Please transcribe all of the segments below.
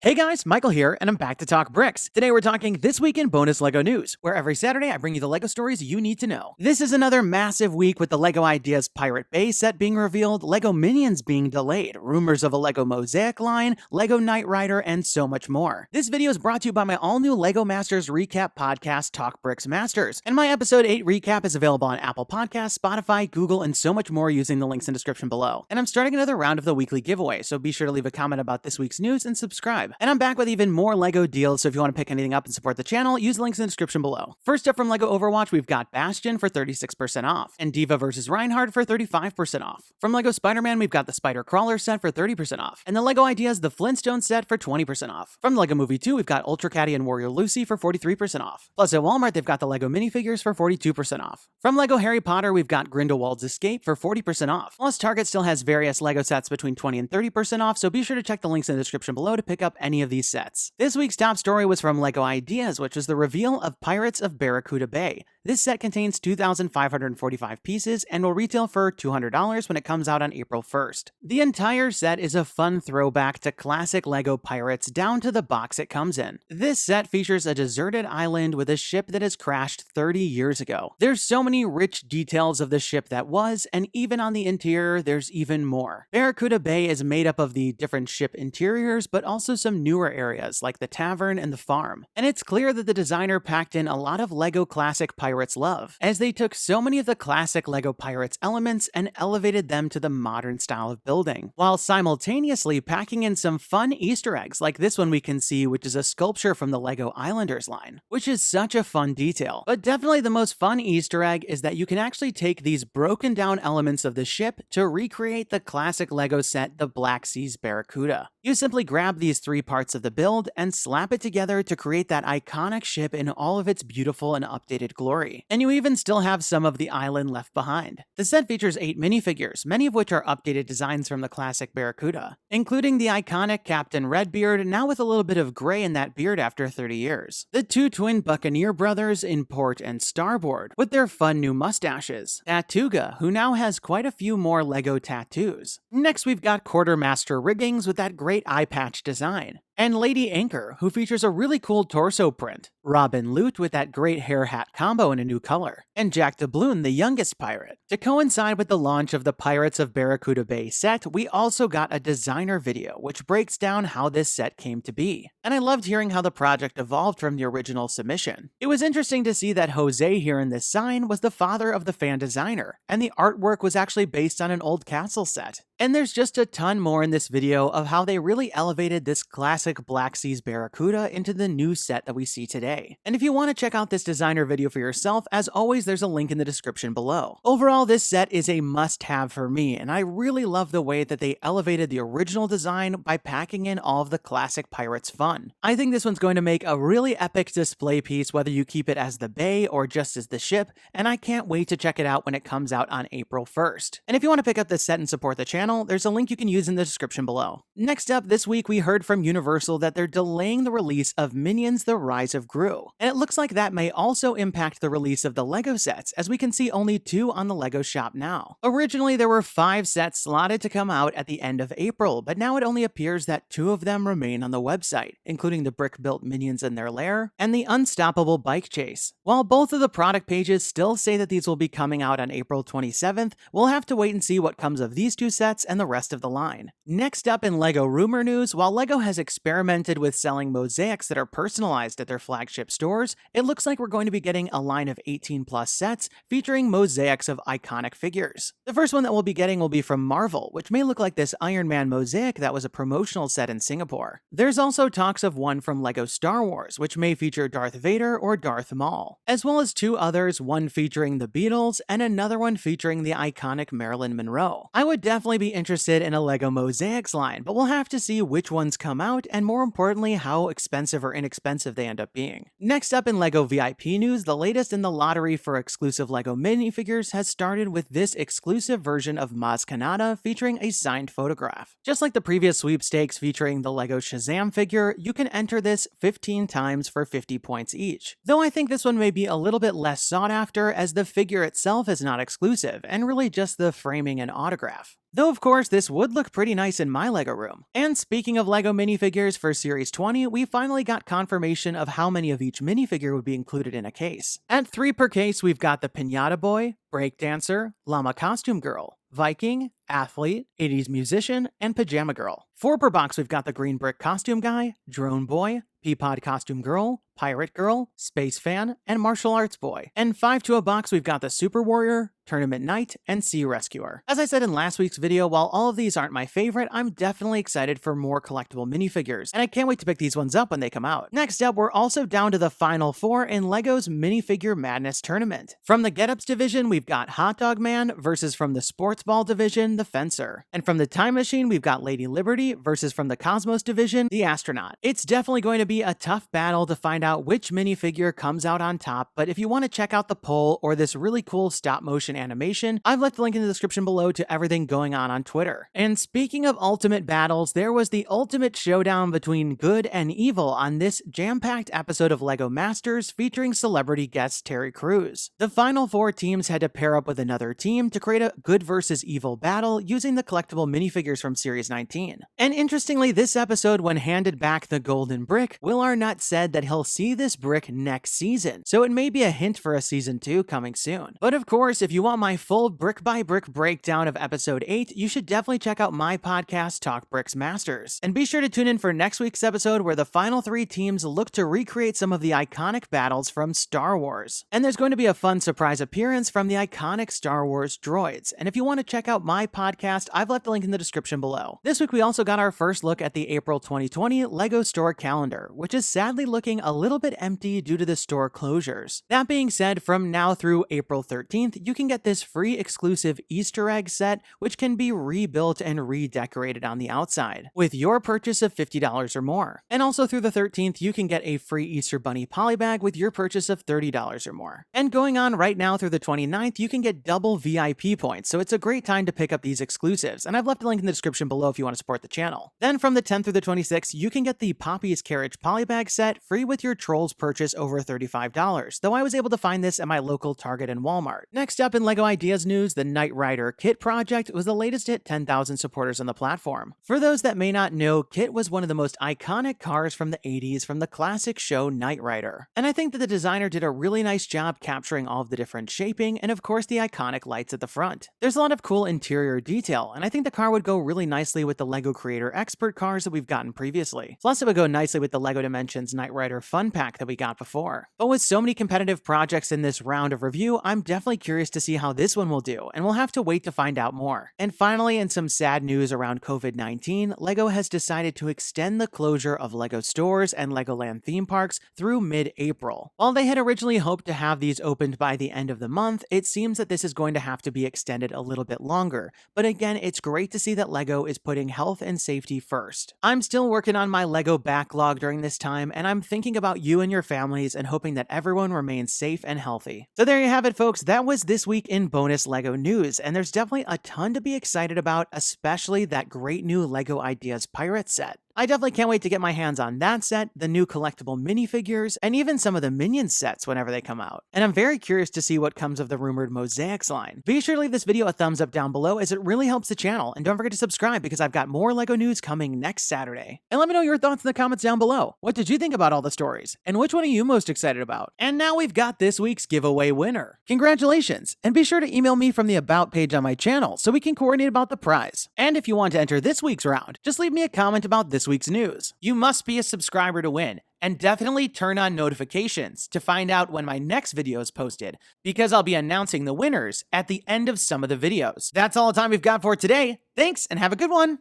Hey guys, Michael here, and I'm back to talk bricks. Today we're talking This Week in Bonus LEGO News, where every Saturday I bring you the LEGO stories you need to know. This is another massive week with the LEGO Ideas Pirate Bay set being revealed, LEGO Minions being delayed, rumors of a LEGO Mosaic line, LEGO Knight Rider, and so much more. This video is brought to you by my all-new LEGO Masters recap podcast, TalkBricks Masters, and my episode 8 recap is available on Apple Podcasts, Spotify, Google, and so much more using the links in the description below. And I'm starting another round of the weekly giveaway, so be sure to leave a comment about this week's news and subscribe. And I'm back with even more LEGO deals, so if you want to pick anything up and support the channel, use the links in the description below. First up from LEGO Overwatch, we've got Bastion for 36% off, and Diva vs. Reinhardt for 35% off. From LEGO Spider-Man, we've got the Spider Crawler set for 30% off, and the LEGO Ideas The Flintstone set for 20% off. From LEGO Movie 2, we've got Ultra Caddy and Warrior Lucy for 43% off. Plus at Walmart, they've got the LEGO Minifigures for 42% off. From LEGO Harry Potter, we've got Grindelwald's Escape for 40% off. Plus Target still has various LEGO sets between 20 and 30% off, so be sure to check the links in the description below to pick up any of these sets. This week's top story was from LEGO Ideas, which was the reveal of Pirates of Barracuda Bay. This set contains 2,545 pieces and will retail for $200 when it comes out on April 1st. The entire set is a fun throwback to classic LEGO Pirates down to the box it comes in. This set features a deserted island with a ship that has crashed 30 years ago. There's so many rich details of the ship that was, and even on the interior, there's even more. Barracuda Bay is made up of the different ship interiors, but also some newer areas like the tavern and the farm. And it's clear that the designer packed in a lot of LEGO classic Pirates love, as they took so many of the classic LEGO Pirates elements and elevated them to the modern style of building, while simultaneously packing in some fun Easter eggs like this one we can see, which is a sculpture from the LEGO Islanders line, which is such a fun detail. But definitely the most fun Easter egg is that you can actually take these broken down elements of the ship to recreate the classic LEGO set, the Black Seas Barracuda. You simply grab these three parts of the build and slap it together to create that iconic ship in all of its beautiful and updated glory. And you even still have some of the island left behind. The set features 8 minifigures, many of which are updated designs from the classic Barracuda, including the iconic Captain Redbeard, now with a little bit of gray in that beard after 30 years. The 2 twin Buccaneer brothers in Port and Starboard, with their fun new mustaches. Tatuga, who now has quite a few more LEGO tattoos. Next, we've got Quartermaster Riggings with that great eye patch design. And Lady Anchor, who features a really cool torso print. Robin Loot with that great hair hat combo in a new color. And Jack Doubloon, the youngest pirate. To coincide with the launch of the Pirates of Barracuda Bay set, we also got a designer video, which breaks down how this set came to be. And I loved hearing how the project evolved from the original submission. It was interesting to see that Jose here in this sign was the father of the fan designer, and the artwork was actually based on an old castle set. And there's just a ton more in this video of how they really elevated this classic Black Seas Barracuda into the new set that we see today. And if you want to check out this designer video for yourself, as always, there's a link in the description below. Overall, this set is a must-have for me, and I really love the way that they elevated the original design by packing in all of the classic Pirates fun. I think this one's going to make a really epic display piece, whether you keep it as the bay or just as the ship, and I can't wait to check it out when it comes out on April 1st. And if you want to pick up this set and support the channel, there's a link you can use in the description below. Next up, this week we heard from Universal that they're delaying the release of Minions: The Rise of Gru, and it looks like that may also impact the release of the LEGO sets, as we can see only 2 on the LEGO shop now. Originally, there were 5 sets slotted to come out at the end of April, but now it only appears that 2 of them remain on the website, including the brick-built Minions in their lair and the Unstoppable Bike Chase. While both of the product pages still say that these will be coming out on April 27th, we'll have to wait and see what comes of these 2 sets and the rest of the line. Next up in LEGO rumor news, while LEGO has experimented with selling mosaics that are personalized at their flagship stores, it looks like we're going to be getting a line of 18+ sets featuring mosaics of iconic figures. The first one that we'll be getting will be from Marvel, which may look like this Iron Man mosaic that was a promotional set in Singapore. There's also talks of one from LEGO Star Wars, which may feature Darth Vader or Darth Maul, as well as 2 others, one featuring the Beatles and another one featuring the iconic Marilyn Monroe. I would definitely be interested in a LEGO Mosaics line, but we'll have to see which ones come out and more importantly how expensive or inexpensive they end up being. Next up in LEGO VIP news, the latest in the lottery for exclusive LEGO minifigures has started with this exclusive version of Kanata featuring a signed photograph. Just like the previous sweepstakes featuring the LEGO Shazam figure, you can enter this 15 times for 50 points each. Though I think this one may be a little bit less sought after, as the figure itself is not exclusive and really just the framing and autograph. Though of course this would look pretty nice in my LEGO room. And speaking of LEGO minifigures, for Series 20, we finally got confirmation of how many of each minifigure would be included in a case. At 3 per case, we've got the Piñata Boy, Breakdancer, Llama Costume Girl, Viking, Athlete, 80s Musician, and Pajama Girl. 4 per box, we've got the Green Brick Costume Guy, Drone Boy, Peapod Costume Girl, Pirate Girl, Space Fan, and Martial Arts Boy. And 5 to a box, we've got the Super Warrior, Tournament Knight, and Sea Rescuer. As I said in last week's video, while all of these aren't my favorite, I'm definitely excited for more collectible minifigures, and I can't wait to pick these ones up when they come out. Next up, we're also down to the final 4 in LEGO's Minifigure Madness Tournament. From the Get Ups division, we've got Hot Dog Man versus from the Sports Ball division, the Fencer. And from the Time Machine, we've got Lady Liberty versus from the Cosmos division, the Astronaut. It's definitely going to be a tough battle to find out which minifigure comes out on top, but if you want to check out the poll or this really cool stop motion animation, I've left a link in the description below to everything going on Twitter. And speaking of ultimate battles, there was the ultimate showdown between good and evil on this jam-packed episode of LEGO Masters featuring celebrity guest Terry Crews. The final 4 teams had to pair up with another team to create a good versus evil battle using the collectible minifigures from Series 19. And interestingly, this episode, when handed back the golden brick, Will Arnett said that he'll see this brick next season, so it may be a hint for a season 2 coming soon. But of course, if you want my full brick-by-brick breakdown of episode 8, you should definitely check out my podcast, TalkBricks Masters. And be sure to tune in for next week's episode where the final 3 teams look to recreate some of the iconic battles from Star Wars. And there's going to be a fun surprise appearance from the iconic Star Wars droids. And if you want to check out my podcast, I've left a link in the description below. This week we also got our first look at the April 2020 LEGO store calendar, which is sadly looking a little bit empty due to the store closures. That being said, from now through April 13th, you can get this free exclusive Easter egg set, which can be rebuilt and redecorated on the outside with your purchase of $50 or more. And also through the 13th, you can get a free Easter Bunny polybag with your purchase of $30 or more. And going on right now through the 29th, you can get double VIP points, so it's a great time to pick up these exclusives, and I've left a link in the description below if you want to support the channel. Then from the 10th through the 26th, you can get the Poppy's Carriage polybag set free with your Trolls purchase over $35, though I was able to find this at my local Target and Walmart. Next up in LEGO Ideas news, the Knight Rider Kit project was the latest to hit 10,000 supporters on the platform. For those that may not know, Kit was one of the most iconic cars from the 80s from the classic show Knight Rider. And I think that the designer did a really nice job capturing all of the different shaping and of course the iconic lights at the front. There's a lot of cool interior detail, and I think the car would go really nicely with the LEGO Creator Expert cars that we've gotten previously. Plus it would go nicely with the LEGO Dimensions Knight Rider Fun Pack that we got before. But with so many competitive projects in this round of review, I'm definitely curious to see how this one will do, and we'll have to wait to find out more. And finally, in some sad news around COVID-19, LEGO has decided to extend the closure of LEGO stores and LEGOland theme parks through mid-April. While they had originally hoped to have these opened by the end of the month, it seems that this is going to have to be extended a little bit longer. But again, it's great to see that LEGO is putting health and safety first. I'm still working on my LEGO backlog during this time, and I'm thinking about you and your families and hoping that everyone remains safe and healthy. So there you have it, folks. That was this week in bonus LEGO news, and there's definitely a ton to be excited about, especially that great new LEGO Ideas Pirate set. I definitely can't wait to get my hands on that set, the new collectible minifigures, and even some of the Minions sets whenever they come out. And I'm very curious to see what comes of the rumored Mosaics line. Be sure to leave this video a thumbs up down below as it really helps the channel, and don't forget to subscribe because I've got more LEGO news coming next Saturday. And let me know your thoughts in the comments down below. What did you think about all the stories? And which one are you most excited about? And now we've got this week's giveaway winner. Congratulations! And be sure to email me from the About page on my channel so we can coordinate about the prize. And if you want to enter this week's round, just leave me a comment about this week's news. You must be a subscriber to win, and definitely turn on notifications to find out when my next video is posted, because I'll be announcing the winners at the end of some of the videos. That's all the time we've got for today. Thanks, and have a good one!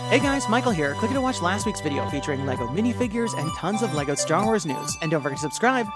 Hey guys, Michael here. Click to watch last week's video featuring LEGO minifigures and tons of LEGO Star Wars news. And don't forget to subscribe.